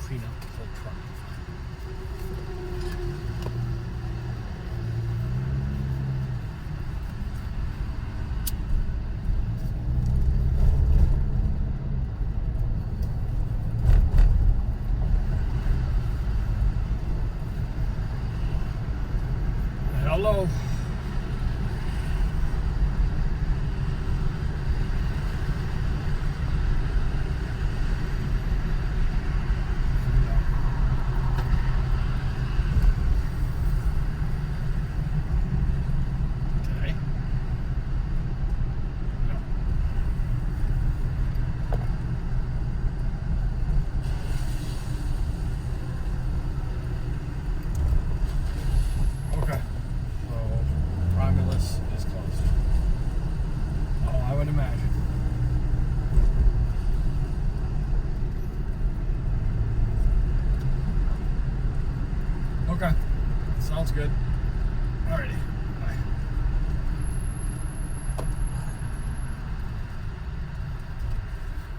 Clean up the whole truck. Hello. Okay. Sounds good. Alrighty. Bye.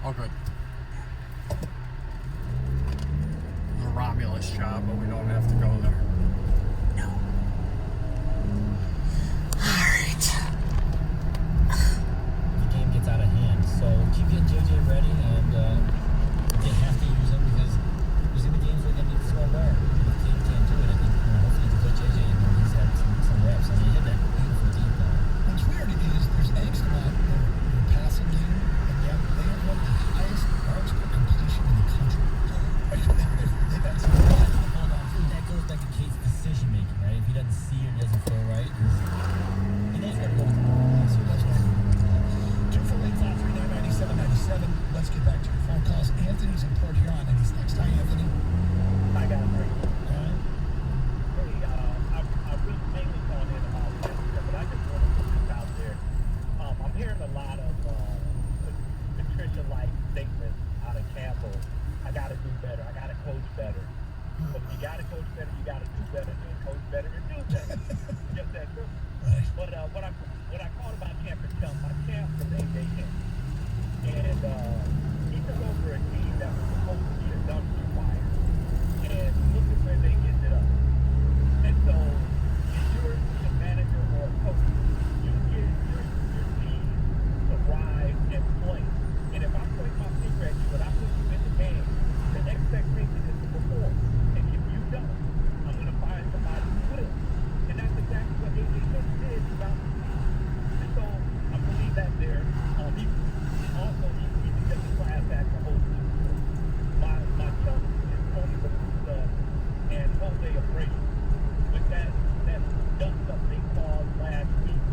Oh, good. The Romulus job, but we don't have to go there. No. Alright. The game gets out of hand, so keep getting JJ ready, and they have to use him because these are the games where they need to score more. If they can't do it, I think hopefully you can put JJ in there. He's had some reps. I mean, he had that beautiful deep ball. What's weird is there's angst about their passing game, and yet they have one of the highest yards per completion in the country. They've had some really good hold on. That goes back to Kate's decision making, right? If he doesn't see it, he doesn't feel right. He knows what to go with. So that's right. 248-539-9797. Let's get back to your phone calls. Anthony's in Port Huron, and he's next. Hi, Anthony. I got a break. Hey, I really mainly calling in about Jessica, but I just want to put this out there. I'm hearing a lot of Patricia-like statements out of Campbell. I got to do better. I got to coach better. But if you got to coach better, you got to do better. Then coach better and do better. Just that simple. Right. But what I called about Camp and Chum, my camp was AJ Kent. And he took over a team that was supposed to be a dumpster fire. And look at where they ended up. And so, if you're a manager or a coach, you get your team to rise and play. And if I point my finger at you and I put you in the game, the expectation is to perform. And if you don't, I'm going to find somebody who will. And that's exactly what AJ Kent did throughout the season. And so, I believe that there. He took the class act the whole season. My chum is Tony Bautista and Jose Abreu with that dust up they caused last week.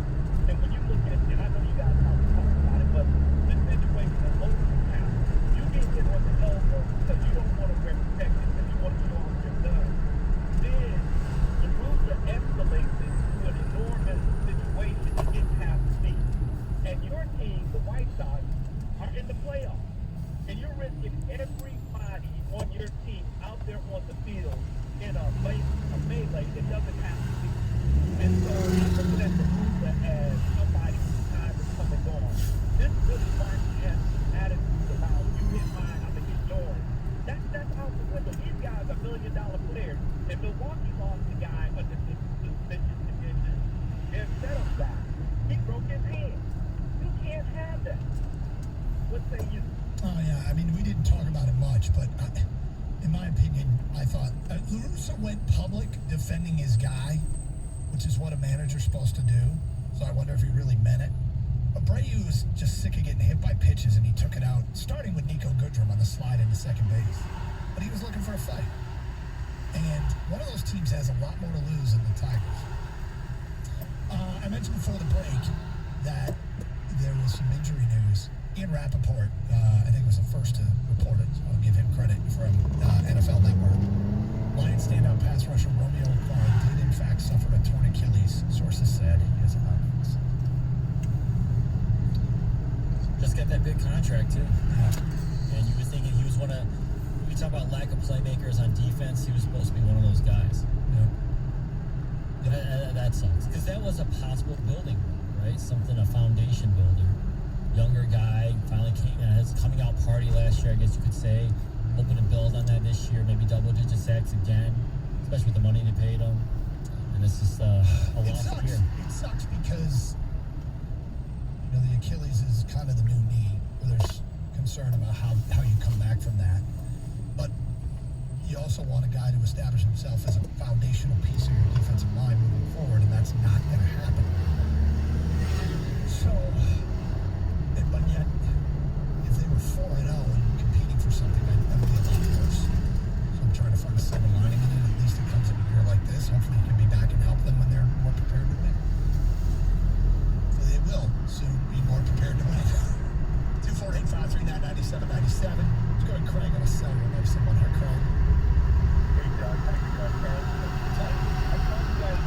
And when you look at it, and I know you guys have talked about it, but the situation of local town, you get hit on the elbow because you don't want to wear protection because you want to show off your gun. Then the rules are escalated to an enormous situation to get past the knee. And your team, the White Sox, are in the playoffs. And you're risking everybody on your team out there on the field in a melee that doesn't have to be. And so I'm looking at the Busa as somebody whose time is coming on. This really Mark Jansen's attitude about you hit mine, I'm going to hit yours. That's out the window. These guys are $1 million players. And Milwaukee lost the guy under suspension conditions. Their setup guy, he broke his hand. You can't have that. What say you? Oh, yeah. I mean, we didn't talk about it much, but in my opinion, I thought La Russa went public defending his guy, which is what a manager's supposed to do. So I wonder if he really meant it. Abreu was just sick of getting hit by pitches, and he took it out, starting with Nico Goodrum on the slide into second base. But he was looking for a fight. And one of those teams has a lot more to lose than the Tigers. I mentioned before the break that there was some injury news. Ian Rappaport, I think was the first to report it. I'll give him credit from NFL Network. Lions standout pass rusher Romeo Okwara did in fact suffer a torn Achilles. Sources said he is out. Just got that big contract too. Yeah. And you were thinking talk about lack of playmakers on defense. He was supposed to be one of those guys. That sucks. Because that was a possible building, right? A foundation builder. Younger guy, finally has a coming out party last year, I guess you could say. Hoping to build on that this year, maybe double-digit sacks again, especially with the money they paid him. And it's just a loss here. It sucks because, the Achilles is kind of the new knee, where there's concern about how you come back from that. But you also want a guy to establish himself as a foundational piece of your defensive line moving forward, and that's not going to happen. So, but yet, if they were 4-0 and competing for something, that would be a lot worse. So I'm trying to find a silver lining in it. At least it comes in a year like this. Hopefully you can be back and help them when they're more prepared to win. So they will soon be more prepared to win. 248-539-9797. Let's go to Craig on a cell. We have someone here, Craig. Hey, Doug. How you doing, man? I told you guys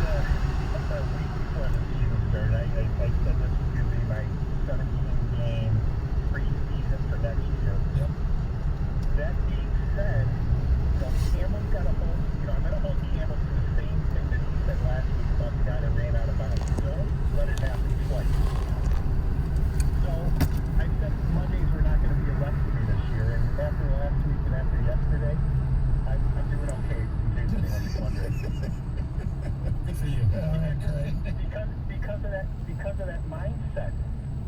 a week before the season started, I said this was going to be my 17-game preseason for next year. Yep. That being said, Cameron's got a hold, I'm going to hold Cameron to the same thing that he said last week about the guy that ran out of bounds. Don't let it happen twice. So, I said Mondays were not going to be a rest for me this year, and after last week and after yesterday, I'm doing okay, in case anyone's wondering. Good for you. All right, Craig. Because of that mindset.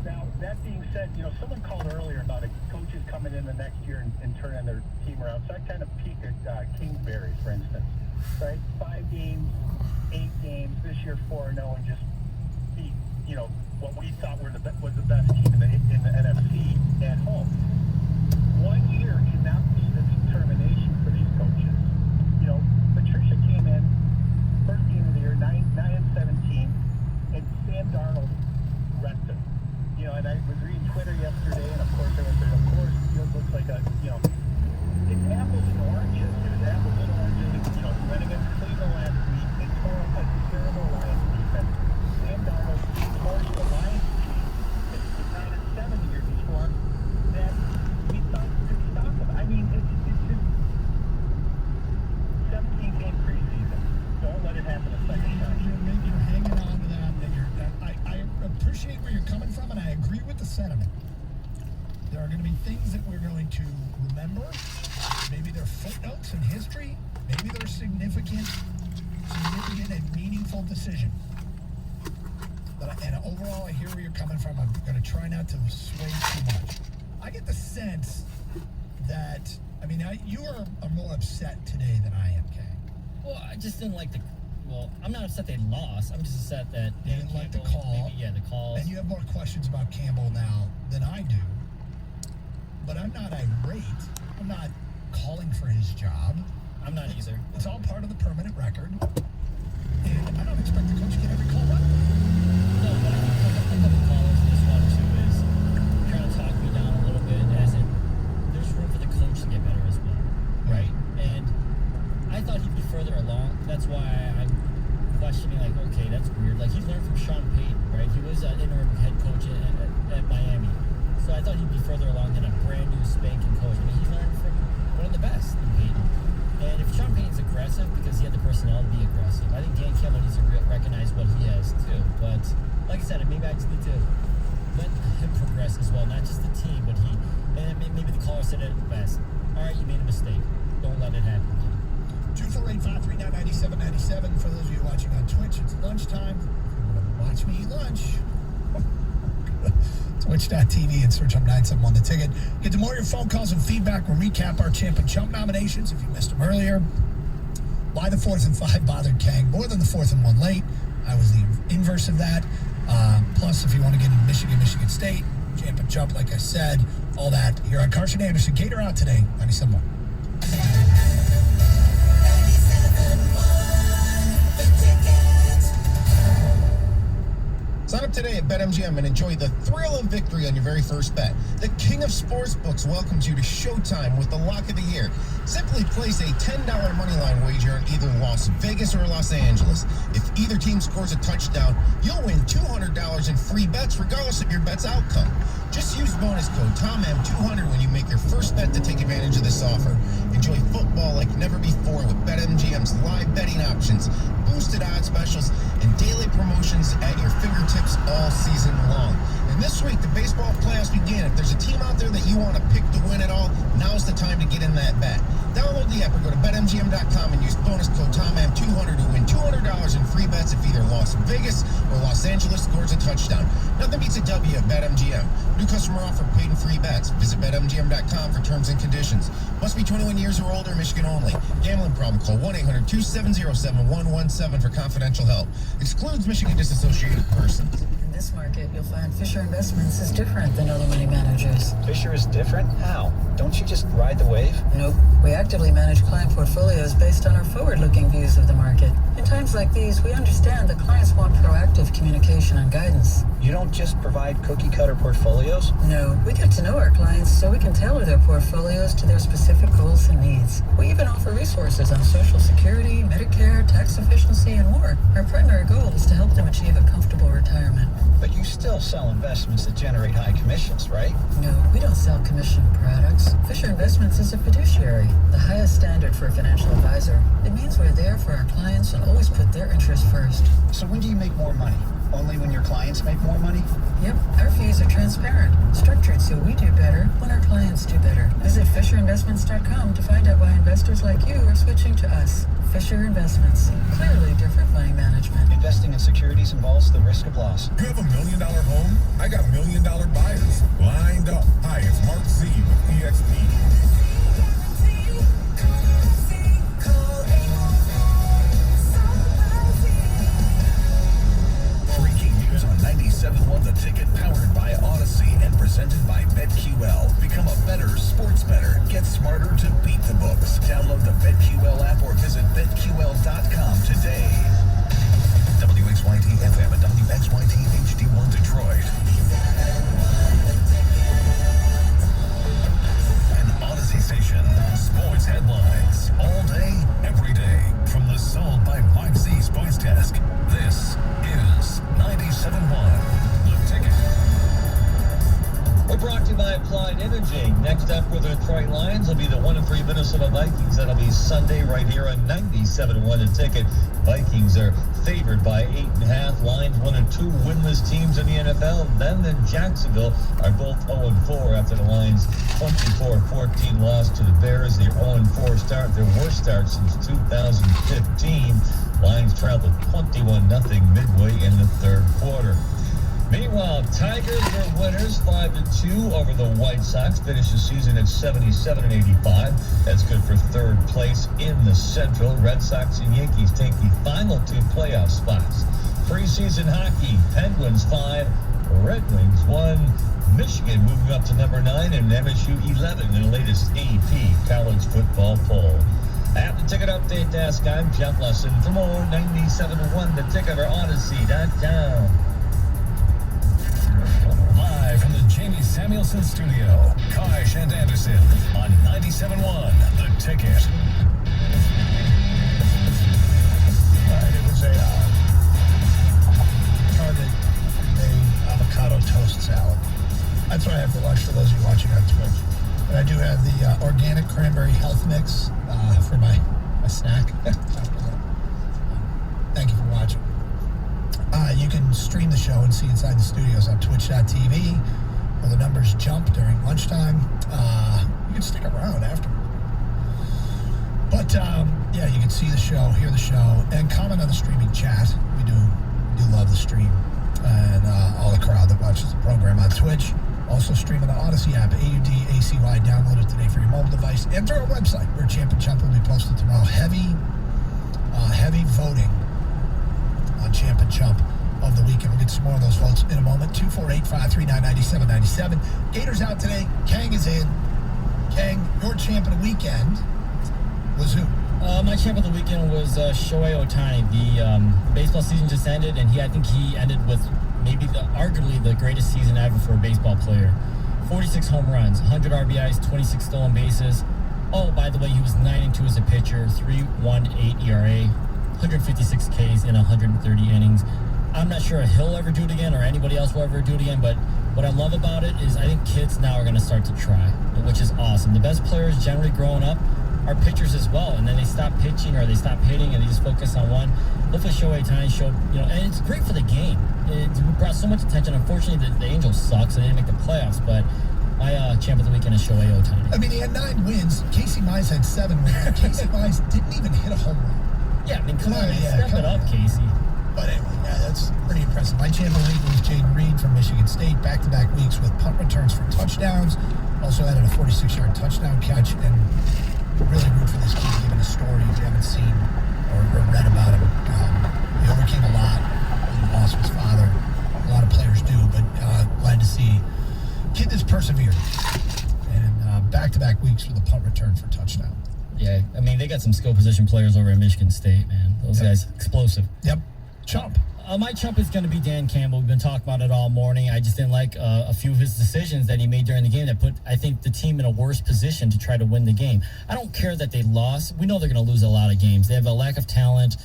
Now, that being said, someone called earlier about coaches coming in the next year and turning their team around. So I kind of peeked at Kingsbury, for instance. Right? 5 games, 8 games, this year 4-0, and just beat, what we thought was the best team in the NFC at home. 1 year cannot be the determination for these coaches. Patricia came in, first game of the year, 9-17, and Sam Darnold wrecked him. And I was reading Twitter yesterday, and of course everyone said, Fields looks like it's apples and oranges. It was apples and oranges. Went against Cleveland last week. They tore up a terrible Lions defense. Sam Darnold torched the Lions team. It's 9-7 the year before. That we thought could stop them. I mean, it's just 17-game preseason. Don't let it happen a second time. You're hanging on to that. I appreciate where you're coming from, and I agree with the sentiment. There are going to be things that we're going to remember. Maybe they're footnotes in history. Maybe they're significant and meaningful decisions. And overall, I hear where you're coming from. I'm going to try not to sway too much. I get the sense that, you are more upset today than I am, Kay. Well, I just didn't like I'm not upset they lost. I'm just upset that You didn't like the call. The calls. And you have more questions about Campbell now than I do. But I'm not irate. I'm not calling for his job. I'm not either. It's all part of the permanent record. And I don't expect the coach to get every call right. No, but I think a couple callers in this one, too, is trying to talk me down a little bit, as in there's room for the coach to get better as well, right? And I thought he'd be further along. That's why I'm questioning, okay, that's weird. He learned from Sean Payton, right? He was an interim head coach at Miami. So I thought he'd be further along than a brand new spanking coach. He learned from one of the best in Payton. And if Sean Payton's aggressive because he had the personnel to be aggressive, I think Dan Campbell needs to recognize what he has too. But like I said, maybe I just need to let him progress as well, not just the team, but he. And maybe the caller said it best. All right, you made a mistake. Don't let it happen again. 248-539-9797. For those of you watching on Twitch, it's lunchtime. If you want to watch me eat lunch, Twitch.tv and search up 971 The Ticket. Get to more of your phone calls and feedback. We'll recap our Champ and Chump nominations if you missed them earlier. Why the 4th and 5 bothered Kang more than the 4th and 1 late. I was the inverse of that. Plus, if you want to get into Michigan State, Champ and Chump, like I said, all that here on Carson Anderson. Gator out today, 97.1. Sign up today at BetMGM and enjoy the thrill of victory on your very first bet. The king of sportsbooks welcomes you to Showtime with the lock of the year. Simply place a $10 moneyline wager on either Las Vegas or Los Angeles. If either team scores a touchdown, you'll win $200 in free bets regardless of your bet's outcome. Just use bonus code TOMM200 when you make your first bet to take advantage of this offer. Enjoy football like never before with BetMGM's live betting options, boosted odds specials, and daily promotions at your fingertips all season long. And this week, the baseball playoffs begin. If there's a team out there that you want to pick to win it all, now's the time to get in that bet. Download the app or go to BetMGM.com and use bonus code TOMAM200 to win $200 in free bets if either Las Vegas or Los Angeles scores a touchdown. Nothing beats a W at BetMGM. New customer offer, paid and free bets. Visit BetMGM.com for terms and conditions. Must be 21 years or older, Michigan only. Gambling problem, call 1-800-270-7117 for confidential help. Excludes Michigan disassociated persons. In this market, you'll find Fisher Investments is different than other money managers. Fisher is different? How? Don't you just ride the wave? Nope. We actively manage client portfolios based on our forward-looking views of the market. In times like these, we understand that clients want proactive communication and guidance. You don't just provide cookie-cutter portfolios? No, we get to know our clients so we can tailor their portfolios to their specific goals and needs. We even offer resources on Social Security, Medicare, tax efficiency, and more. Our primary goal is to help them achieve a comfortable retirement. But you still sell investments that generate high commissions, right? No, we don't sell commission products. Fisher Investments is a fiduciary, the highest standard for a financial advisor. It means we're there for our clients and always put their interests first. So when do you make more money? Only when your clients make more money? Yep, our fees are transparent, structured so we do better when our clients do better. Visit FisherInvestments.com to find out why investors like you are switching to us. Fisher Investments, clearly different money management. Investing in securities involves the risk of loss. You have $1 million home? I got $1 million buyers lined up. Hi, it's Mark Z with eXp. Breaking news on 97.1 The Ticket, powered by Odyssey and presented by BetQL. Become a better sports bettor. Get smarter to beat the books. Download the BetQL app or visit BetQL.com today. WXYT FM and WXYT HD1 Detroit. An Odyssey station. Sports headlines. All day, every day. From the Sold by Mark Z Sports Desk. This is 97.1 The Ticket. We're brought to you by Applied Imaging. Next up for the Detroit Lions will be the 1-3 Minnesota Vikings. That'll be Sunday right here on 97.1 The Ticket. Vikings are favored by 8.5. Lions, 1 of 2 winless teams in the NFL. Them and Jacksonville are both 0-4 after the Lions' 24-14 loss to the Bears. Their 0-4 start, their worst start since 2015. Lions traveled 21-0 midway in the third quarter. Meanwhile, Tigers were winners 5-2 over the White Sox. Finished the season at 77-85. That's good for third place in the Central. Red Sox and Yankees take the final 2 playoff spots. Preseason hockey, Penguins 5, Red Wings 1. Michigan moving up to number 9 and MSU 11 in the latest AP college football poll. At the Ticket Update Desk, I'm Jeff Lesson from 97.1 The Ticket or Odyssey.com. Live from the Jamie Samuelson studio, Kosh and Anderson on 97.1 The Ticket. All right, it was a Target-made avocado toast salad. That's what I have for lunch for those of you watching on Twitch. But I do have the organic cranberry health mix for my snack. Thank you for watching. You can stream the show and see inside the studios on twitch.tv, where the numbers jump during lunchtime. You can stick around afterward. But, yeah, you can see the show, hear the show, and comment on the streaming chat. We do love the stream. And all the crowd that watches the program on Twitch. Also streaming the Odyssey app, AUDACY. Download it today for your mobile device. And through our website, where Champ and Chump will be posted tomorrow. Heavy voting on Champ and Chump of the weekend. We'll get some more of those votes in a moment. 248-539-9797. Gators out today. Kang is in. Kang, your champ of the weekend was who? My champ of the weekend was Shohei Ohtani. The baseball season just ended, and I think he ended with maybe arguably the greatest season ever for a baseball player. 46 home runs, 100 RBIs, 26 stolen bases. Oh, by the way, he was 9-2 as a pitcher, 3.18 ERA, 156 Ks in 130 innings. I'm not sure he'll ever do it again or anybody else will ever do it again, but what I love about it is I think kids now are going to start to try, which is awesome. The best players generally growing up our pitchers as well, and then they stop pitching or they stop hitting and they just focus on one. Hopefully Shohei Ohtani showed, and it's great for the game. It brought so much attention. Unfortunately, the Angels suck, so they didn't make the playoffs, but my champ of the weekend is Shohei Ohtani. I mean, he had 9 wins. Casey Mize had 7 wins. Casey Mize didn't even hit a home run. Yeah, I mean, come on, man. Step it up, Casey. But anyway, yeah, that's pretty impressive. My champ of the week was Jaden Reed from Michigan State. Back-to-back weeks with punt returns for touchdowns. Also added a 46-yard touchdown catch. And really root for this kid, given the story if you haven't seen or read about him. He overcame a lot. He lost his father. A lot of players do, but glad to see a kid that's persevered. And back-to-back weeks for the punt return for touchdown. Yeah, I mean, they got some skill position players over at Michigan State, man. Those guys, explosive. Yep. Chump. My chump is going to be Dan Campbell. We've been talking about it all morning. I just didn't like a few of his decisions that he made during the game that put, I think, the team in a worse position to try to win the game. I don't care that they lost. We know they're going to lose a lot of games. They have a lack of talent.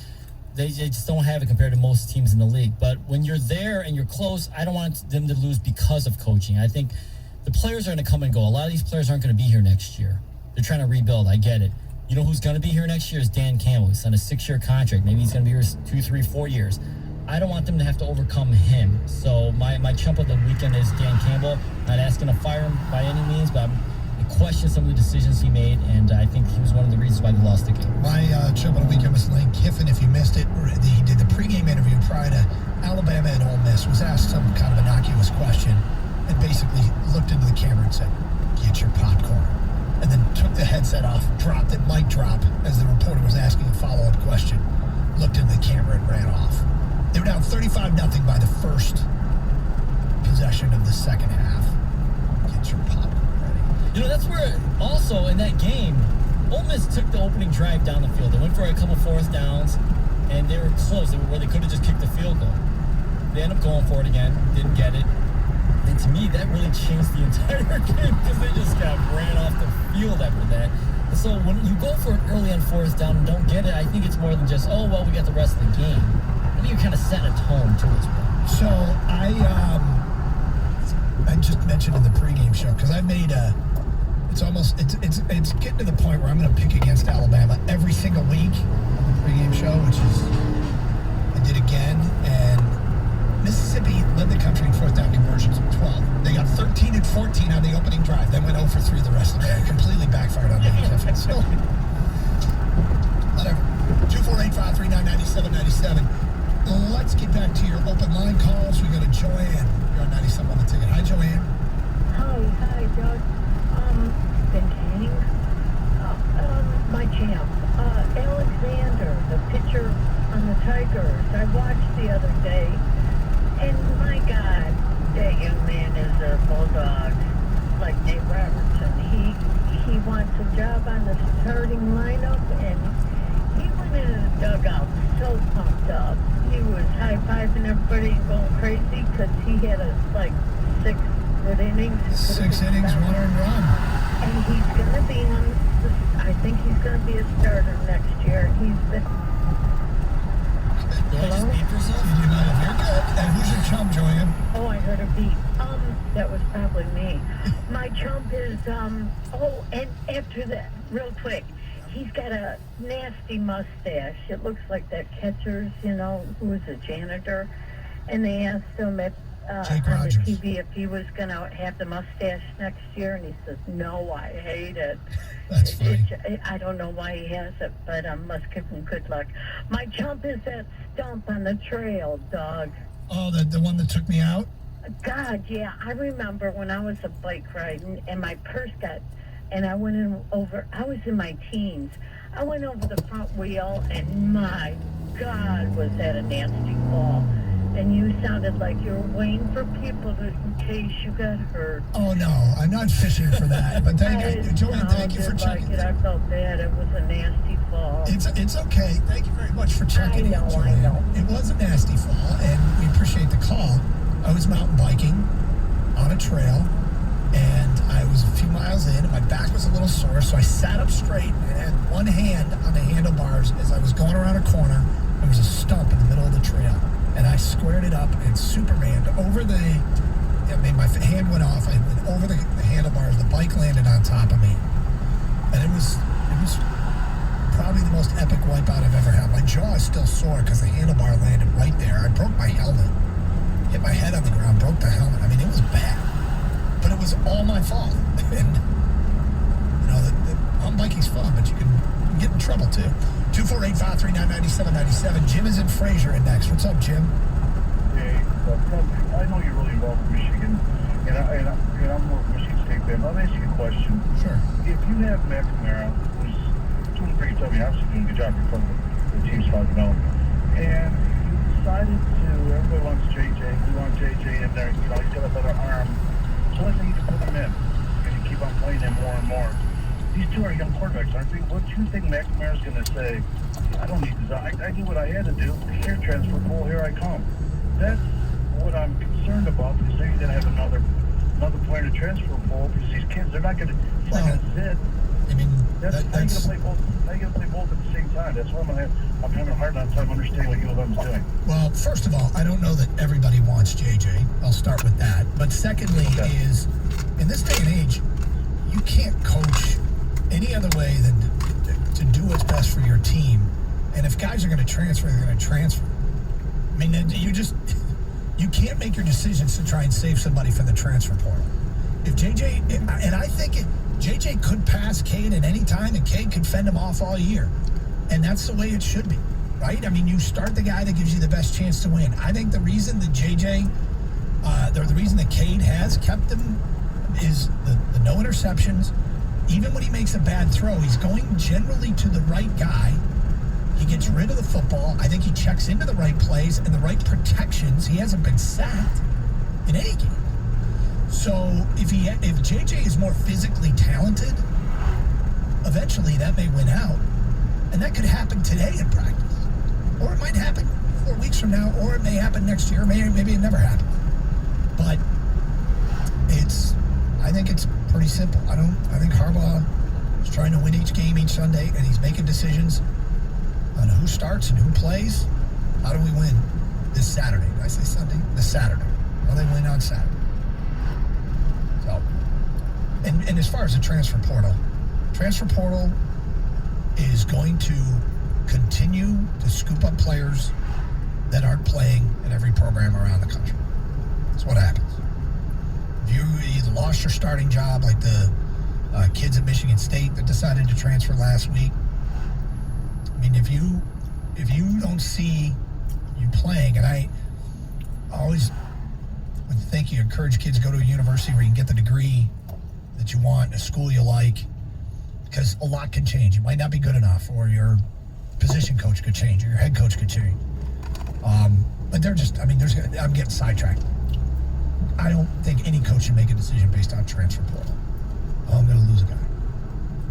They just don't have it compared to most teams in the league. But when you're there and you're close, I don't want them to lose because of coaching. I think the players are going to come and go. A lot of these players aren't going to be here next year. They're trying to rebuild. I get it. You know who's going to be here next year is Dan Campbell. He's on a 6-year contract. Maybe he's going to be here 2, 3, 4 years. I don't want them to have to overcome him. So my chump of the weekend is Dan Campbell. Not asking to fire him by any means, but I question some of the decisions he made, and I think he was one of the reasons why they lost the game. My chump of the weekend was Lane Kiffin. If you missed it, he did the pregame interview prior to Alabama and Ole Miss, was asked some kind of innocuous question, and basically looked into the camera and said, "Get your popcorn." And then took the headset off, dropped it, mic drop, as the reporter was asking a follow-up question, looked into the camera and ran off. They were down 35-0 by the first possession of the second half. Get your popcorn ready. That's where also in that game, Ole Miss took the opening drive down the field. They went for a couple fourth downs, and they were close where they could have just kicked the field goal. They ended up going for it again, didn't get it. And to me, that really changed the entire game because they just got ran off the field after that. And so when you go for it early on fourth down and don't get it, I think it's more than just, we got the rest of the game. I think you're kind of setting a tone too as well. So I just mentioned in the pregame show, because I made it's getting to the point where I'm going to pick against Alabama every single week on the pregame show, which is I did again, and Mississippi led the country in fourth down conversions with 12. They got 13 and 14 on the opening drive, then went 0 for 3 the rest of the day. Completely backfired on Lane Kiffin. So, whatever. 248-539-9797. Let's get back to your open line calls. We go to Joanne. You're on 97 on the ticket. Hi, Joanne. Hi, Doug. Been hanging. My champ, Alexander, the pitcher on the Tigers. I watched the other day, and my God, that young man is a bulldog, like Nate Robertson. He wants a job on the starting lineup, and he went into the dugout so pumped up. He was high-fiving everybody and going crazy because he had a 6 good innings. 6 innings, 1 earned run. And he's going to be I think he's going to be a starter next year. He's been... Hello? You're good. And who's your chum, Joanne? Oh, I heard a beat. That was probably me. My chump is, and after that, real quick, he's got a nasty mustache. It looks like that catcher's, who was a janitor. And they asked him on the TV if he was going to have the mustache next year. And he says, "No, I hate it." That's funny. I don't know why he has it, but I must give him good luck. My chump is that stump on the trail, Doug. Oh, the one that took me out? God, yeah. I remember when I was a bike riding and my purse and I went I was in my teens. I went over the front wheel and my God, was that a nasty fall. And you sounded like you were waiting for people in case you got hurt. Oh, no. I'm not fishing for that. But Joanne, thank you for checking. I felt bad. It was a nasty fall. It's okay. Thank you very much for checking in, Joanne. I know. It was a nasty fall, and we appreciate the call. I was mountain biking on a trail, and I was a few miles in, and my back was a little sore, so I sat up straight and had one hand on the handlebars as I was going around a corner. There was a stump in the middle of the trail, and I squared it up and Superman'd over my hand went off. I went over the handlebars. The bike landed on top of me, and it was was probably the most epic wipeout I've ever had. My jaw is still sore because the handlebar landed right there. I broke my helmet, hit my head on the ground, broke the helmet. I mean, it was bad, but it was all my fault. And mountain biking's fun, but you can get in trouble too. 248-539-9797. Jim is in Fraser and next. What's up, Jim? Hey, I know you're really involved with Michigan, and I'm more of a Michigan State fan. I'll ask you a question. Sure. If you have McNamara, who's doing a great job, obviously doing a good job before the team's 5-0, and you decided to, everybody wants JJ, you want JJ in there, he's got a better arm, so let's say you can put him in, and you keep on playing him more and more. These two are young quarterbacks, aren't they? What do you think McNamara's going to say? I don't need this. I do what I had to do. Here, transfer pool, here I come. That's what I'm concerned about, because they're going to have another player to transfer pool, because these kids, they're not going to, he's not going to sit. I mean, How are you going to play both? How are you going to play both at the same time? That's why I'm having a hard time understanding what U of M is doing. Well, first of all, I don't know that everybody wants JJ. I'll start with that. But secondly is, in this day and age, you can't coach any other way than to do what's best for your team. And if guys are going to transfer, they're going to transfer. I mean, you can't make your decisions to try and save somebody from the transfer portal. If JJ, and I think JJ could pass Cade at any time, and Cade could fend him off all year. And that's the way it should be, right? I mean, you start the guy that gives you the best chance to win. I think the reason that JJ, the reason that Cade has kept them is the no interceptions. Even when he makes a bad throw, he's going generally to the right guy. He gets rid of the football. I think he checks into the right plays and the right protections. He hasn't been sacked in any game. So if JJ is more physically talented, eventually that may win out. And that could happen today in practice. Or it might happen 4 weeks from now, or it may happen next year. Maybe it never happens. But I think it's pretty simple. I think Harbaugh is trying to win each game each Sunday, and he's making decisions on who starts and who plays. How do we win this Saturday? Did I say Sunday? This Saturday. How do they win on Saturday? So, and as far as the transfer portal is going to continue to scoop up players that aren't playing in every program around the country. That's what happens. If you either lost your starting job, like the kids at Michigan State that decided to transfer last week. I mean, if you don't see you playing, and I always would think you encourage kids to go to a university where you can get the degree that you want, a school you like, because a lot can change. You might not be good enough, or your position coach could change, or your head coach could change. But I'm getting sidetracked. I don't think any coach should make a decision based on transfer portal. Oh, I'm going to lose a guy.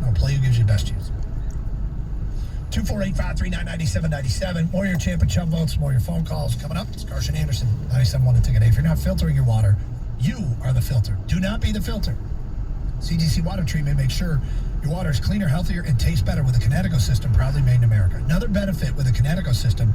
No, play who gives you the best chance. 248-539-9797. More your champ and chum votes, more your phone calls. Coming up, it's Carson Anderson, 97.1 The Ticket. If you're not filtering your water, you are the filter. Do not be the filter. CGC Water Treatment makes sure your water is cleaner, healthier, and tastes better with the Kinetico system, proudly made in America. Another benefit with the Kinetico system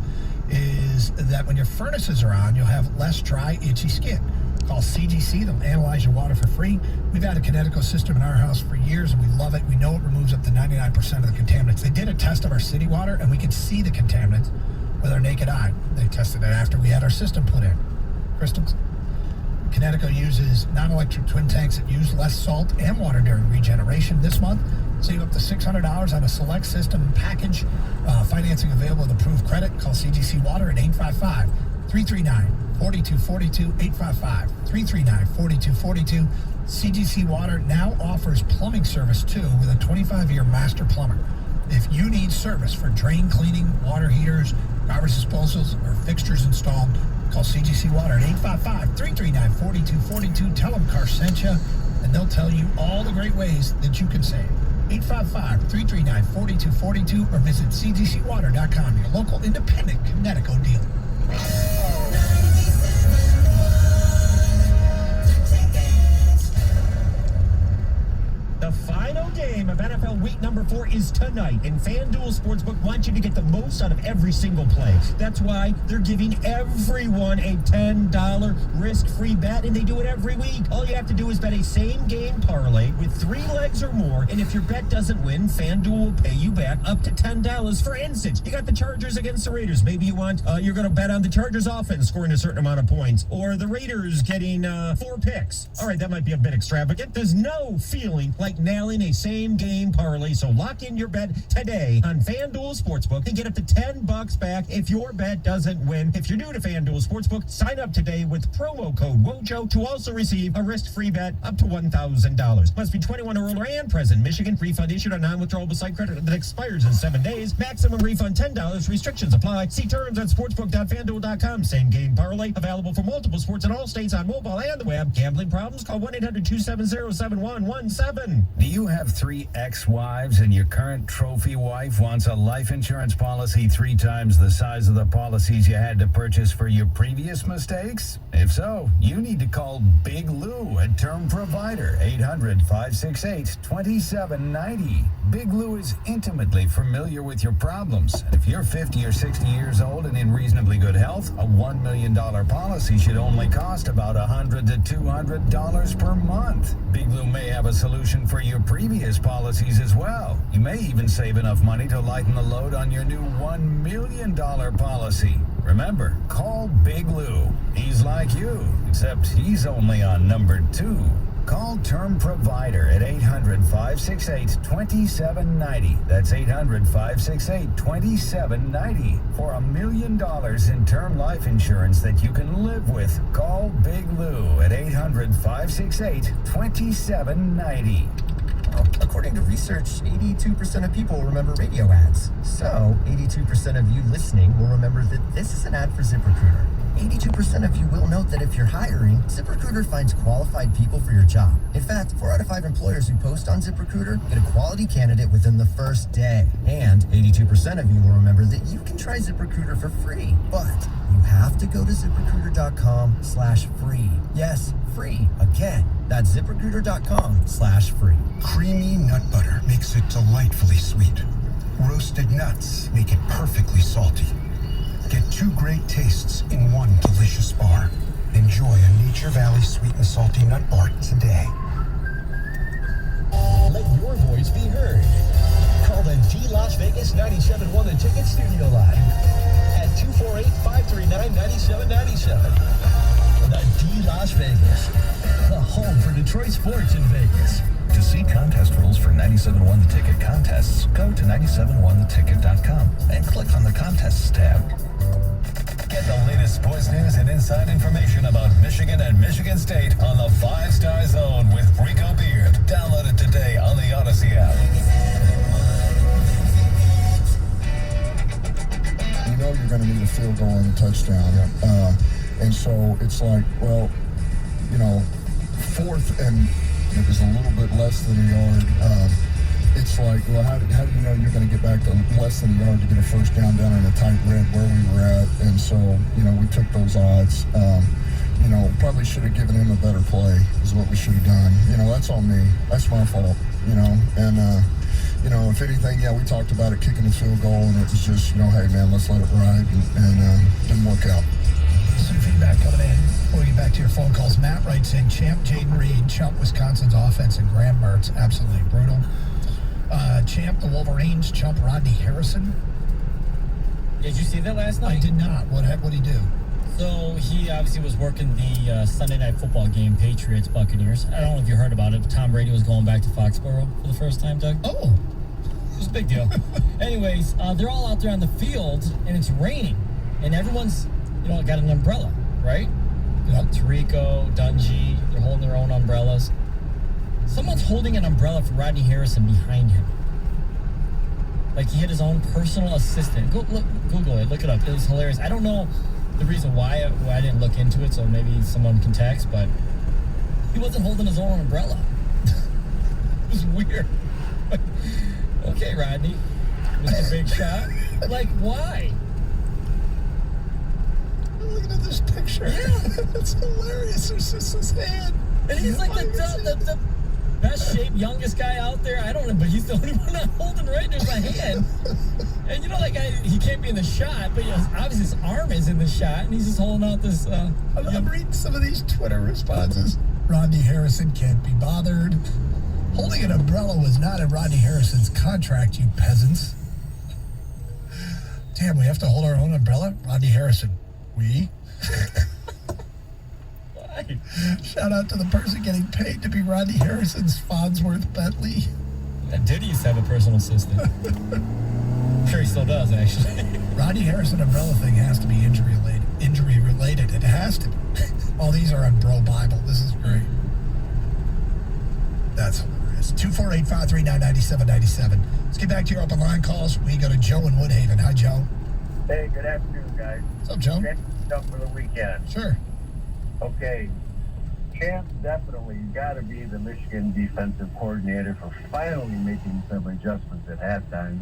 is that when your furnaces are on, you'll have less dry, itchy skin. Call CGC. They'll analyze your water for free. We've had a Kinetico system in our house for years, and we love it. We know it removes up to 99% of the contaminants. They did a test of our city water, and we could see the contaminants with our naked eye. They tested it after we had our system put in. Crystal clear. Kinetico uses non-electric twin tanks that use less salt and water during regeneration. This month, save up to $600 on a select system package. Financing available with approved credit. Call CGC Water at 855-339-4242, 855-339-4242. CGC Water now offers plumbing service, too, with a 25-year master plumber. If you need service for drain cleaning, water heaters, garbage disposals, or fixtures installed, call CGC Water at 855-339-4242. Tell them Car sent you, and they'll tell you all the great ways that you can save. 855-339-4242 or visit cgcwater.com, your local independent Kinetico dealer. The final game game of NFL Week number 4 is tonight, and FanDuel Sportsbook wants you to get the most out of every single play. That's why they're giving everyone a $10 risk-free bet, and they do it every week. All you have to do is bet a same-game parlay with 3 legs or more, and if your bet doesn't win, FanDuel will pay you back up to $10. For instance, you got the Chargers against the Raiders. Maybe you're going to bet on the Chargers offense scoring a certain amount of points, or the Raiders getting 4 picks. All right, that might be a bit extravagant. There's no feeling like nailing a same-game parlay, so lock in your bet today on FanDuel Sportsbook and get up to $10 back if your bet doesn't win. If you're new to FanDuel Sportsbook, sign up today with promo code WOJO to also receive a risk-free bet up to $1,000. Must be 21 or older and present. Michigan. Refund issued on non-withdrawable site credit that expires in 7 days. Maximum refund $10. Restrictions apply. See terms at sportsbook.fanduel.com. Same game parlay available for multiple sports in all states on mobile and the web. Gambling problems? Call 1-800-270-7117. Do you have 3 ex-wives and your current trophy wife wants a life insurance policy 3 times the size of the policies you had to purchase for your previous mistakes? If so, you need to call Big Lou, a term provider, 800-568-2790. Big Lou is intimately familiar with your problems. And if you're 50 or 60 years old and in reasonably good health, a $1 million policy should only cost about $100 to $200 per month. Big Lou may have a solution for your previous policies as well. You may even save enough money to lighten the load on your new $1 million policy. Remember, call Big Lou. He's like you, except he's only on number 2. Call Term Provider at 800-568-2790. That's 800-568-2790 for $1 million in term life insurance that you can live with. Call Big Lou at 800-568-2790. According to research, 82% of people remember radio ads. So, 82% of you listening will remember that this is an ad for ZipRecruiter. 82% of you will note that if you're hiring, ZipRecruiter finds qualified people for your job. In fact, 4 out of 5 employers who post on ZipRecruiter get a quality candidate within the first day. And 82% of you will remember that you can try ZipRecruiter for free. But you have to go to ZipRecruiter.com/free. Yes, free. Again, that's ZipRecruiter.com/free. Creamy nut butter makes it delightfully sweet. Roasted nuts make it perfectly salty. Get 2 great tastes in one delicious bar. Enjoy a Nature Valley sweet and salty nut bar today. Let your voice be heard. Call the D Las Vegas 97.1 The Ticket studio line at 248-539-9797. The D Las Vegas, the home for Detroit sports in Vegas. To see contest rules for 97.1 The Ticket contests, go to 97onetheticket.com and click on the Contests tab. Get the latest sports news and inside information about Michigan and Michigan State on the 5 Star Zone with Rico Beard. Download it today on the Odyssey app. You know you're going to need a field goal and a touchdown. And so it's like, well, 4th and it was a little bit less than a yard. It's like, well, how do you know you're going to get back to less than a yard to get a first down in a tight red where we were at? And so, we took those odds. Probably should have given him a better play is what we should have done. That's on me. That's my fault, And, if anything, we talked about it, kicking the field goal, and it was just, hey, man, let's let it ride, and didn't work out. Some feedback coming in. We'll get back to your phone calls. Matt writes in, Champ Jaden Reed, chump Wisconsin's offense, and Graham Mertz, absolutely brutal. Champ the Wolverines, chump Rodney Harrison. Did you see that last night? I did not. What did he do? So he obviously was working the Sunday night football game, Patriots Buccaneers. I don't know if you heard about it, but Tom Brady was going back to Foxborough for the first time, Doug. Oh. It was a big deal. Anyways, they're all out there on the field, and it's raining. And everyone's, got an umbrella, right? Tirico, Dungy, they're holding their own umbrellas. Someone's holding an umbrella for Rodney Harrison behind him. Like he had his own personal assistant. Google it, look it up. It was hilarious. I don't know the reason why I didn't look into it, so maybe someone can text, but he wasn't holding his own umbrella. It was weird. Okay, Rodney. Mr. Big Shot. Like, why? I'm looking at this picture. Yeah. It's hilarious. There's just his hand. And he's like the best shaped, youngest guy out there. I don't know, but he's the only one not holding right in my hand. And you know, that guy, he can't be in the shot, but obviously his arm is in the shot, and he's just holding out this. I'm reading some of these Twitter responses. Rodney Harrison can't be bothered. Holding an umbrella was not in Rodney Harrison's contract, you peasants. Damn, we have to hold our own umbrella? Rodney Harrison, we? Why? Shout out to the person getting paid to be Rodney Harrison's Farnsworth Bentley. Diddy used to have a personal assistant. I'm sure he still does, actually. Rodney Harrison umbrella thing has to be injury related. It has to be. All these are on Bro Bible. This is great. That's hilarious. 248-539-9797. Let's get back to your open line calls. We go to Joe in Woodhaven. Hi, Joe. Hey, good afternoon, guys. What's up, Joe? Stuff for the weekend. Sure. Okay. Champ definitely got to be the Michigan defensive coordinator for finally making some adjustments at halftime.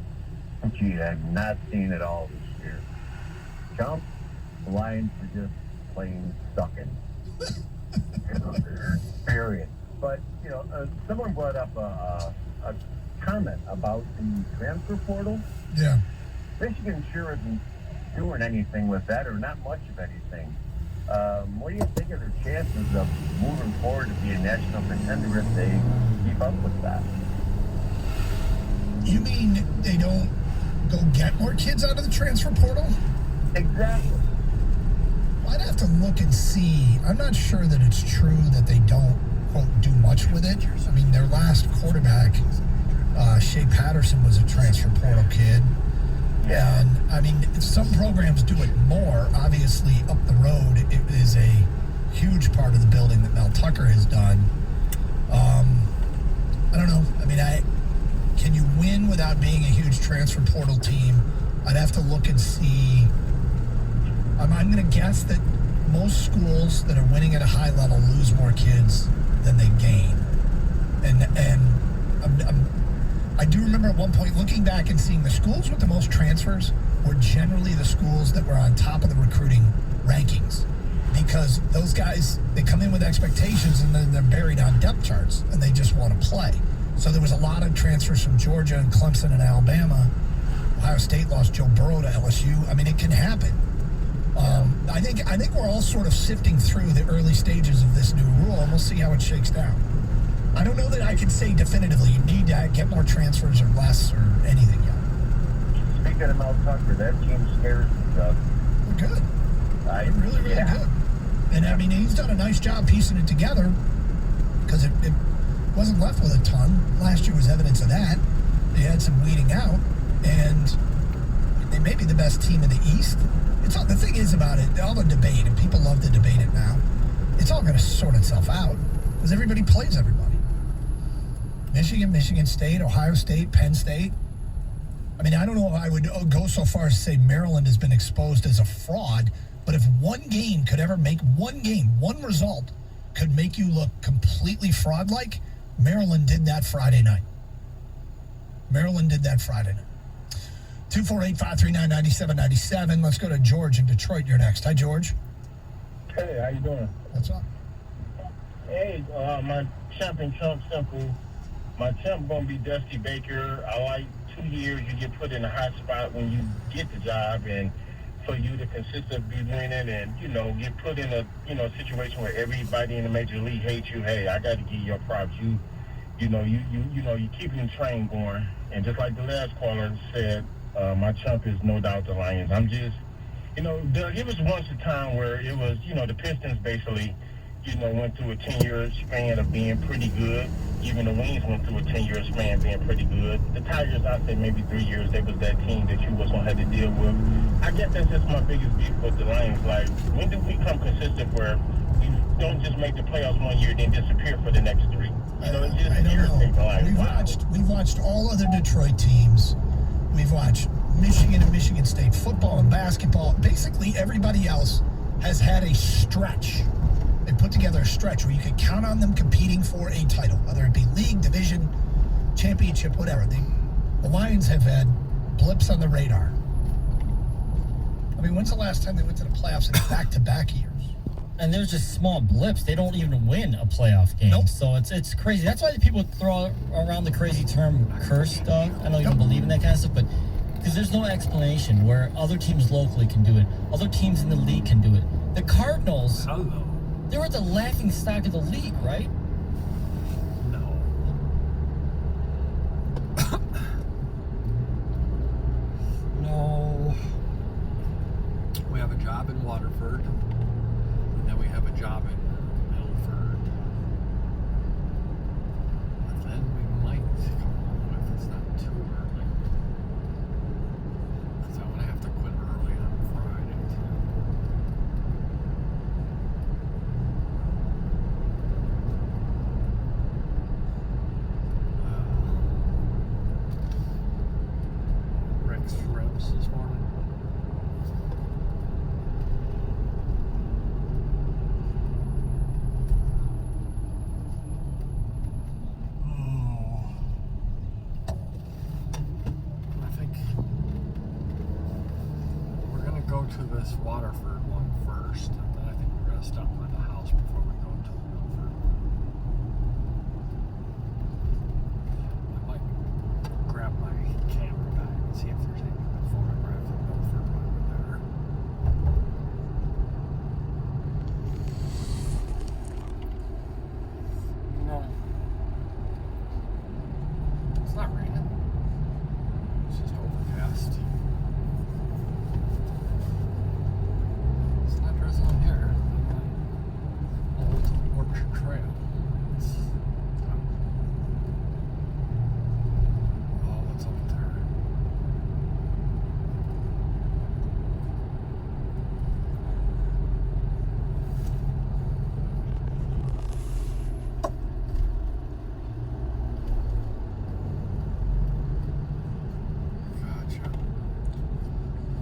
Gee, I've not seen it all this year. Chump, the Lions are just plain sucking. Period. But, you know, someone brought up a comment about the transfer portal. Yeah. Michigan sure isn't doing anything with that, or not much of anything. What do you think of their chances of moving forward to be a national contender if they keep up with that? You mean they don't go get more kids out of the transfer portal? Exactly. I'd have to look and see. I'm not sure that it's true that they don't, quote, do much with it. I mean, their last quarterback, Shea Patterson, was a transfer portal kid. Yeah. And, I mean, some programs do it more. Obviously, up the road, it is a huge part of the building that Mel Tucker has done. I don't know. I mean, can you win without being a huge transfer portal team? I'd have to look and see. I'm going to guess that most schools that are winning at a high level lose more kids than they gain. And I do remember at one point looking back and seeing the schools with the most transfers were generally the schools that were on top of the recruiting rankings, because those guys, they come in with expectations and then they're buried on depth charts and they just want to play. So there was a lot of transfers from Georgia and Clemson and Alabama. Ohio State lost Joe Burrow to LSU. I mean, it can happen. I think we're all sort of sifting through the early stages of this new rule, and we'll see how it shakes down. I don't know that I can say definitively you need to get more transfers or less or anything yet. Speaking of Mel Tucker, that team scares me, Doug. They're good. They're really, really good. And, I mean, he's done a nice job piecing it together because it wasn't left with a ton. Last year was evidence of that. They had some weeding out, and they may be the best team in the East. It's all, the thing is about it, all the debate, and people love to debate it now, it's all going to sort itself out because everybody plays everybody. Michigan, Michigan State, Ohio State, Penn State. I mean, I don't know if I would go so far as to say Maryland has been exposed as a fraud, but if one game could ever make one result could make you look completely fraud-like, Maryland did that Friday night. 248-539-9797. Let's go to George in Detroit. You're next. Hi, George. Hey, how you doing? What's up? Hey, my champion Trump simple. My champ gonna be Dusty Baker. I like 2 years you get put in a hot spot when you get the job, and for you to consistently be winning and, you know, get put in a, you know, situation where everybody in the major league hates you. Hey, I got to give you your props. You keeping the train going. And just like the last caller said, my chump is no doubt the Lions. I'm just, you know, it was once a time where it was, you know, the Pistons basically, you know, went through a 10-year span of being pretty good. Even the Wings went through a 10-year span being pretty good. The Tigers, I'd say maybe 3 years, they was that team that you was going to have to deal with. I guess that's just my biggest beef with the Lions. Like, when do we become consistent where we don't just make the playoffs 1 year, then disappear for the next 3? You know, it's just irritating. Like, We've watched all other Detroit teams. We've watched Michigan and Michigan State football and basketball. Basically, everybody else has had a stretch. They put together a stretch where you could count on them competing for a title, whether it be league, division, championship, whatever. The Lions have had blips on the radar. I mean, when's the last time they went to the playoffs in back-to-back years? And there's just small blips. They don't even win a playoff game. Nope. So it's crazy. That's why people throw around the crazy term curse stuff. I don't even believe in that kind of stuff, but because there's no explanation where other teams locally can do it. Other teams in the league can do it. The Cardinals, they were the laughing stock of the league, right? No. We have a job in Waterford, and then we have a job in Milford. But then we might come home if it's not too early. Because I'm going to have to quit early on Friday, too. Rick's ribs this morning. I think we're gonna go to this Waterford one first, and then I think we're gonna stop by the house before we go to the Milford one. I might grab my camera back and see if there's any good photograph of Milford when we're there. No. It's not raining. It's just overcast. It's not drizzling here. Old Orchard Trail. Oh, what's up there? Gotcha.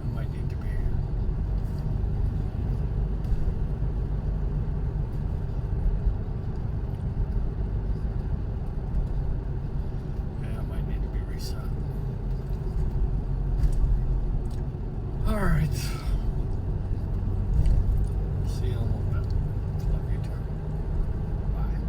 I might need to be I might need to be reset. Alright. See you in a little bit. Love you too. Bye.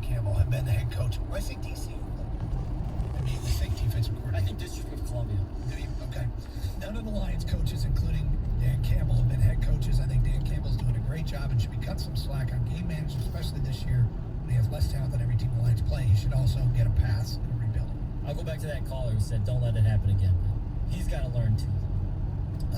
Campbell had been the head coach. Well, I think DC. I mean, I think defensive coordinator. I think District of Columbia. Okay. None of the Lions coaches, including Dan Campbell, have been head coaches. I think Dan Campbell's doing a great job and should be cut some slack on game management, especially this year when he has less talent than every team the Lions play. He should also get a pass and rebuild. I'll go back to that caller who said, don't let it happen again. He's got to learn too.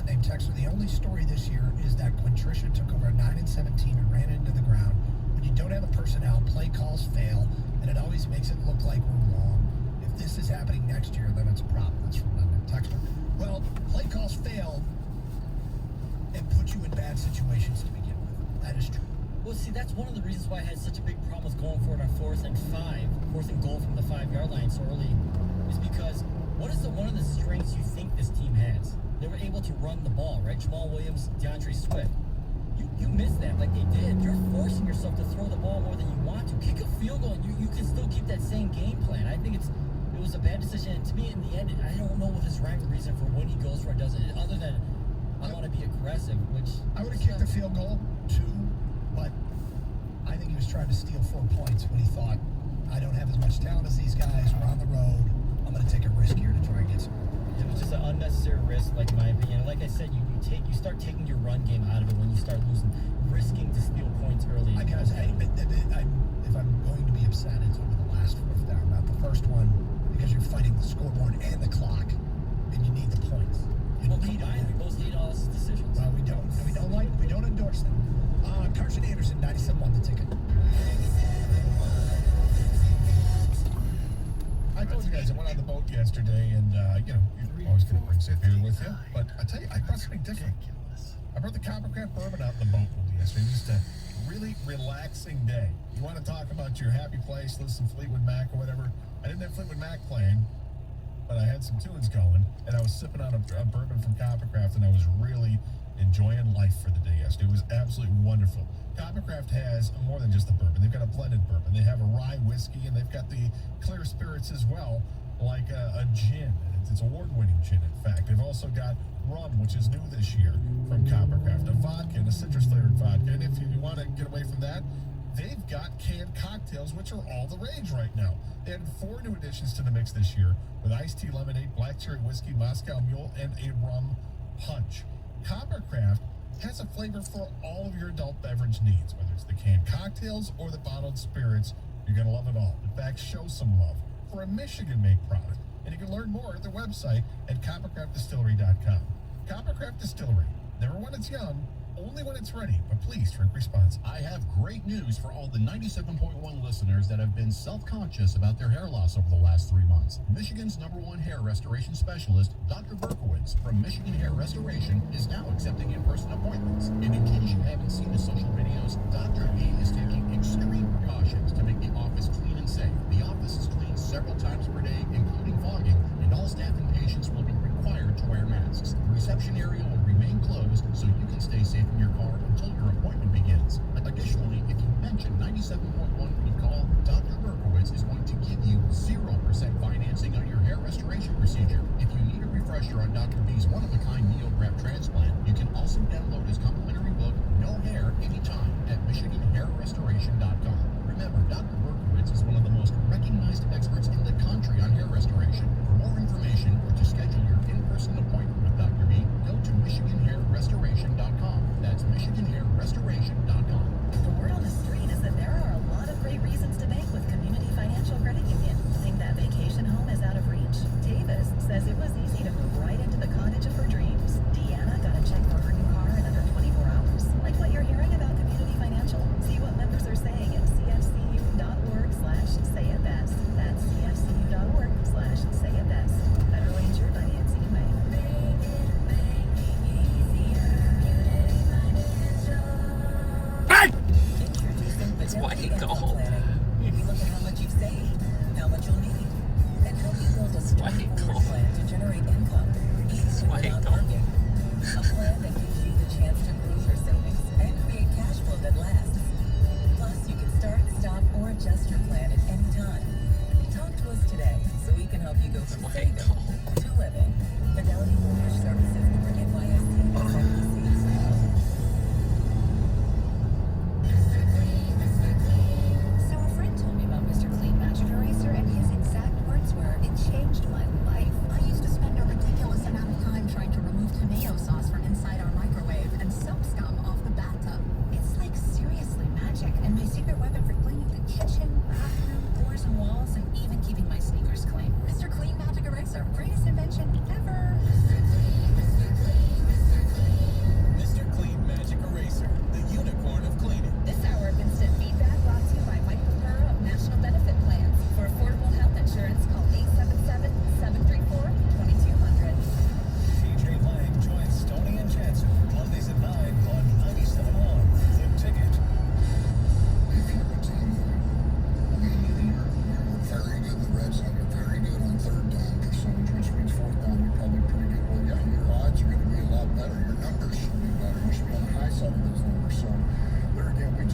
Named Texter, the only story this year is that when Tricia took over 9-17 and ran into the ground, when you don't have the personnel, play calls fail, and it always makes it look like we're wrong. If this is happening next year, then it's a problem. That's from Named Texter. Well, play calls fail and put you in bad situations to begin with. That is true. Well, see, that's one of the reasons why I had such a big problem with going for it on 4th and goal from the 5-yard line so early, is because what is one of the strengths you think this team has? They were able to run the ball, right? Jamal Williams, DeAndre Swift. You missed that like they did. You're forcing yourself to throw the ball more than you want to. Kick a field goal, and you can still keep that same game plan. I think it was a bad decision. And to me, in the end, I don't know what his rhyme or reason for when he goes for it does it, other than I want to be aggressive, which I would have kicked the field goal too, but I think he was trying to steal 4 points when he thought, I don't have as much talent as these guys. We're on the road. I'm going to take a risk here to try and get some. It was just an unnecessary risk, like in my opinion. Like I said, you start taking your run game out of it when you start risking to steal points early. I gotta say, if I'm going to be upset, it's over the last 4th down, not the first one, because you're fighting the scoreboard and the clock, and you need the points. Well, combined, we both hate all his decisions. Well, we don't endorse them. Carson Anderson, 97-1 the ticket. I told you guys I went on the boat yesterday, and you're always going to bring some beer with you. But I tell you, I brought something different. I brought the Coppercraft bourbon out in the boat with me yesterday. Just a really relaxing day. You want to talk about your happy place, listen to Fleetwood Mac or whatever. I didn't have Fleetwood Mac playing, but I had some tunes going, and I was sipping on a bourbon from Coppercraft, and I was really enjoying life for the day yesterday. It was absolutely wonderful. Coppercraft has more than just the bourbon. They've got a blended bourbon. They have a rye whiskey, and they've got the clear spirits as well, like a gin. It's award-winning gin, in fact. They've also got rum, which is new this year from Coppercraft, a vodka and a citrus-flavored vodka. And if you want to get away from that, they've got canned cocktails, which are all the rage right now. They added 4 new additions to the mix this year with iced tea, lemonade, black cherry whiskey, Moscow Mule, and a rum punch. Coppercraft has a flavor for all of your adult beverage needs, whether it's the canned cocktails or the bottled spirits. You're going to love it all. In fact, show some love for a Michigan-made product. And you can learn more at their website at coppercraftdistillery.com. Coppercraft Distillery. Never when it's young, only when it's ready, but please drink responsibly. I have great news for all the 97.1 listeners that have been self-conscious about their hair loss over the last 3 months. Michigan's #1 hair restoration specialist, Dr. Berkowitz from Michigan Hair Restoration, is now accepting in-person appointments. And in case you haven't seen the social videos, Dr. B is taking extreme precautions to make the office clean and safe. The office is cleaned several times per day, including fogging, and all staff and patients will be required to wear masks. The reception area will remain closed so you can stay safe in your car until your appointment begins. Additionally, if you mention 97.1 when you call, Dr. Berkowitz is going to give you 0% financing on your hair restoration procedure. If you need a refresher on Dr. B's one-of-a-kind NeoGraft transplant, you can also download his complimentary book, No Hair Anytime, at MichiganHairRestoration.com. Remember, Dr. Berkowitz is one of the most recognized experts in the country on hair restoration. For more information or to schedule your in-person appointment with Dr. B, go to MichiganHairRestoration.com. That's MichiganHairRestoration.com. The word on the street is that there are a lot of great reasons to bank with Community Financial Credit Union. Think that vacation home is out of reach? Tavis says it was easy to move right into the cottage of her dreams. Deanna got a check for her new car in under 24 hours. Like what you're hearing about Community Financial? See what members are saying at cfcu.org/sayitbest. That's cfcu.org/sayitbest. Federally insured by the NCUA. That's why he called. We look at how much you've saved, how much you'll need, and help you build a straightforward plan to generate income, easily without working. A plan that gives you the chance to grow your savings and create cash flow that lasts. Plus, you can start, stop, or adjust your plan at any time. Talk to us today so we can help you go from saving to living. Fidelity Mortgage Services, NYSE, and FEC. So a friend told me about Mr. Clean Magic Eraser, and his exact words were, "It changed my life. I used to spend a ridiculous amount of time trying to remove tomato sauce from inside our microwave and soap scum off the bathtub. It's like seriously magic, and my secret weapon for cleaning the kitchen, bathroom, floors and walls, and even keeping my sneakers clean. Mr. Clean Magic Eraser, greatest invention ever." Mr. Clean Magic Eraser, the unicorn of cleaning. This hour of instant feedback brought to you by Michael Burrow of National Benefit Plans. For affordable health insurance, call 877-734-2200. TJ Lang joins Stoney and Jansen Mondays at 9 on 97.1 The Ticket. If you're a team, you're very good in the red zone. You're very good on third down percentage, which means fourth down, you're probably pretty good. Well, yeah, your odds are going to be a lot better. Your numbers should be better. You should be on the high side of those numbers. So, there again, we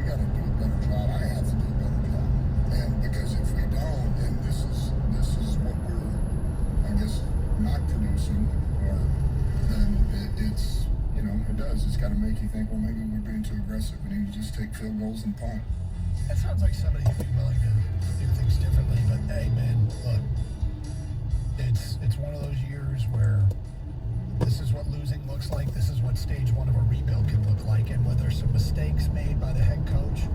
got to do a better job. I have to do a better job. And because if we don't, then this is what we're, I guess, not producing, or then it's, it does. It's got to make you think, well, maybe we're being too aggressive. We need to just take field goals and punt. That sounds like somebody who'd be willing to do things differently, but hey, man, look, it's one of those years where this is what losing looks like. This is what stage one of a rebuild can look like. And whether some mistakes made by the head coach,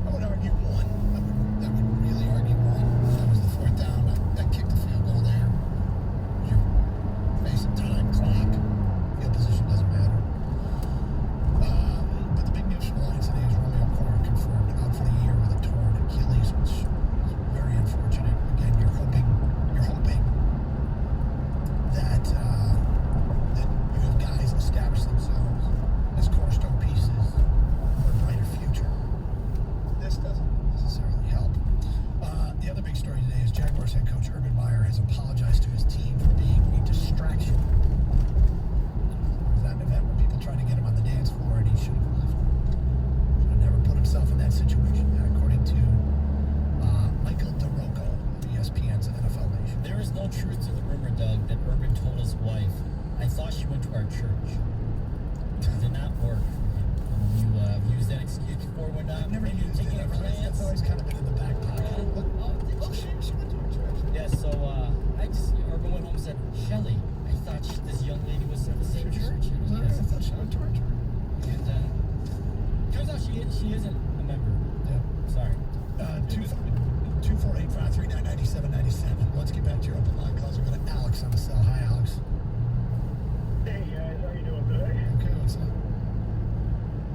I would argue one. I would really argue one. That was the fourth down. That kicked the field goal there. You're facing time, clock. Field position doesn't matter. But the big news from the Lions today is Romeo Corr confirmed out for the year with a torn Achilles, which is very unfortunate. Again, you're hoping that you have guys establish themselves thought she went to our church. It did not work. You used that excuse before when I've never used taking it. a class. It's always kind of been in the back pocket. She went to our church. Yeah, so I just Urban went home and said, Shelly, I thought this young lady was at the same church. I thought she went to our church. And turns out she isn't a member. Yeah. Sorry. 248-539-9797. Let's get back to your open line calls. We're going to Alex on the cell. Hi, Alex. Hey guys, how you doing today? Okay, what's up?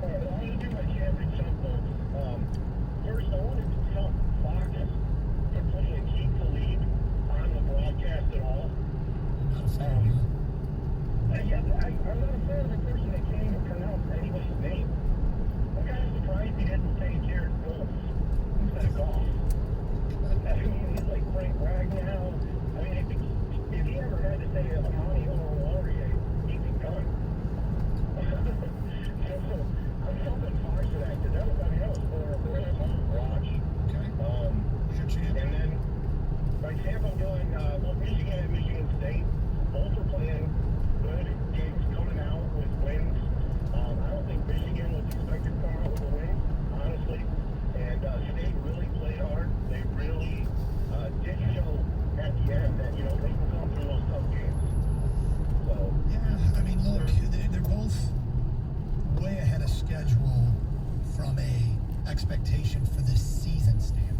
Alright, I want to do my championship folks. First, I wanted to tell Fox for putting Keith Khalid on the broadcast at all. Not a fan of you. I'm not a fan of the person that can't even pronounce anybody's name. I'm kind of surprised he didn't say Jared Goff instead of Goff. I mean, he's like Frank Ragnow. I mean, if he ever had to say Amani Oruwariye, he'd be done. So, I'm hoping Fox for that, because that was really fun to watch. Okay. Who's your champ? And then, my champ, I'm doing, Michigan and Michigan State. Both are playing good games coming out with wins. I don't think Michigan was expected to come out with a win, honestly. And State really played hard. They really did show at the end that, they can come through those tough games. So, Yeah, I mean, look, they're both way ahead of schedule from a expectation for this season standpoint.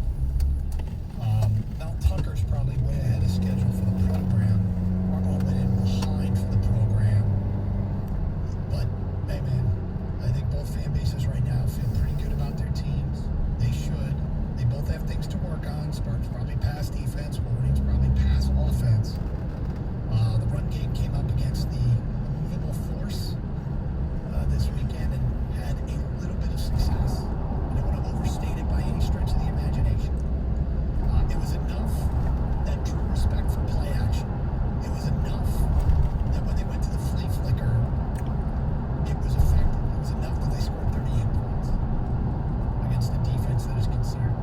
Mel Tucker's probably way ahead of schedule for the program. Harbaugh went in behind for the program. But, hey man, I think both fan bases right now feel pretty good about their teams. They should. They both have things to work on. Sparks probably pass defense. Wolverines probably pass offense. The run game came up against the movable force this weekend and had a little bit of success. I don't want to overstate it by any stretch of the imagination. It was enough that drew respect for play action. It was enough that when they went to the flea flicker, it was effective. It was enough that they scored 38 points against a defense that is considered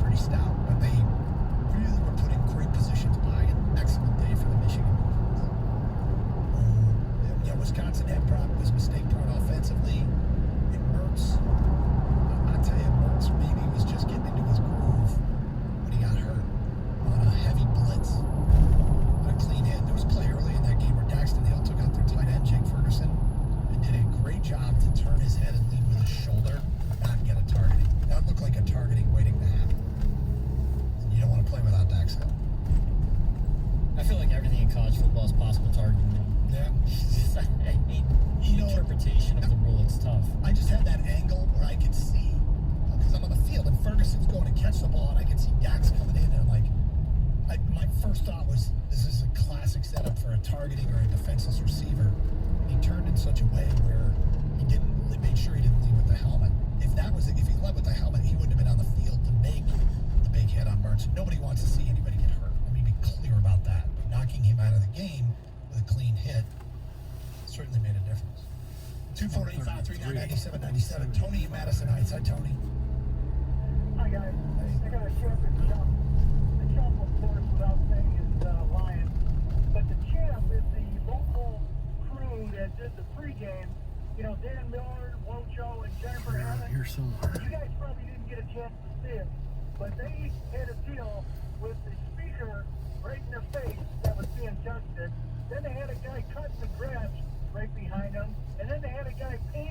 pretty stout. But they really were put in great positions by an excellent day for the Michigan defense. Wisconsin was mistake-prone offensively. And Mertz, I'll tell you, Mertz maybe was just getting into his groove when he got hurt on a heavy blitz. On a clean hit. There was a play early in that game where Daxton Hill took out their tight end, Jake Ferguson, and did a great job to turn his head and lead with his shoulder, not get a targeting. That looked like a targeting waiting to happen. And you don't want to play without Dax Hill. I feel like everything in college football is possible targeting now. Yeah. I mean, the interpretation of the rule, it's tough. I just had that angle where I could see, because I'm on the field and Ferguson's going to catch the ball, and I could see Dax coming in, and I'm like, my first thought was, this is a classic setup for a targeting or a defenseless receiver. He turned in such a way where he made sure he didn't lead with the helmet. If he led with the helmet, he wouldn't have been on the field to make the big hit on Mertz. Nobody wants to see anybody get hurt. Let me be clear about that. Knocking him out of the game with a clean hit certainly made a difference. 248-539-9797. Tony in Madison Heights. Hi, Tony. hi guys. I got a champ and chump. The chump, of course, without saying, is Lion. But the champ is the local crew that did the pregame. Dan Miller, Wocho, and Jennifer Hammond. Here somewhere. You guys probably didn't get a chance to see it, but they had a deal with the speaker right in their face that was being tested. Then they had a guy cutting the grass right behind them, and then they had a guy painting